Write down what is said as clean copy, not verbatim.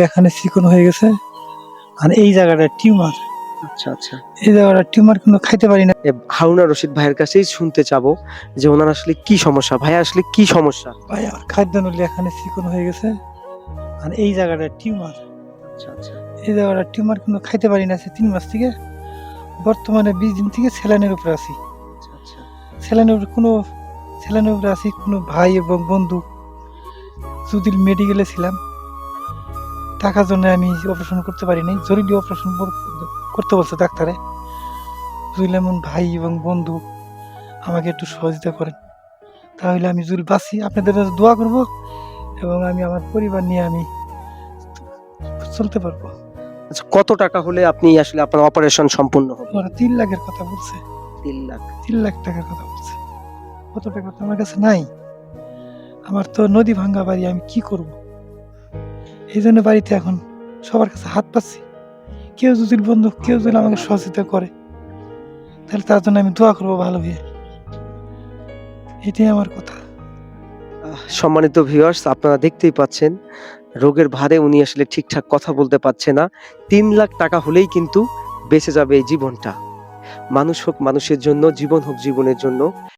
এখানে চিকন হয়ে গেছে আর এই জায়গাটা টিউমার। আচ্ছা আচ্ছা। এই জায়গাটা টিউমার কোনো খাইতে পারি না। হারুনা রশিদ ভাইয়ের কাছেই শুনতে চাবো যে ওনার আসলে কি সমস্যা, ভাই আসলে কি সমস্যা? ভাই আমার খাদ্য নলি এখানে চিকন হয়ে গেছে আর এই জায়গাটা টিউমার। আচ্ছা আচ্ছা। এই জায়গাটা টিউমার কোনো খাইতে পারি না 3 মাস থেকে। বর্তমানে 20 দিন থেকে স্যালাইনের উপরে আছি। আচ্ছা আচ্ছা। স্যালাইনের উপরে আছি। কোনো ভাই এবং বন্ধু যদি মেডিকেলে ছিলাম, টাকার জন্য আমি অপারেশন করতে পারি নাই। জরুরি অপারেশন করতে বলছে ডাক্তারে। যদি এমন ভাই এবং বন্ধু আমাকে একটু সহযোগিতা করেন, তাহলে আমি যদি বাঁচি আপনাদের কাছে দোয়া করব এবং আমি আমার পরিবার নিয়ে আমি চলতে পারবো। আচ্ছা, কত টাকা হলে আপনি আসলে আপনার অপারেশন সম্পূর্ণ হবে? ওরা 3 লাখের কথা বলছে। 3 লাখ। 3 লাখ টাকার কথা বলছে। কত টাকা তো আমার কাছে নাই। আমার তো নদী ভাঙ্গা বাড়ি, আমি কি করব? এই জন্য বাড়িতে এখন সবার কাছে হাত পাচ্ছি। কেউ যদি বন্ধু, কেউ যদি আমাকে সহযোগিতা করে, তাহলে তার জন্য আমি দোয়া করবো ভালো হয়ে। এটাই আমার কথা। সম্মানিত ভিউয়ার্স, আপনারা দেখতেই পাচ্ছেন রোগের ভারে উনি আসলে ঠিকঠাক কথা বলতে পারছে না। 3 লাখ টাকা হলেই কিন্তু বেঁচে যাবে এই জীবনটা। মানুষ হোক মানুষের জন্য, জীবন হোক জীবনের জন্য।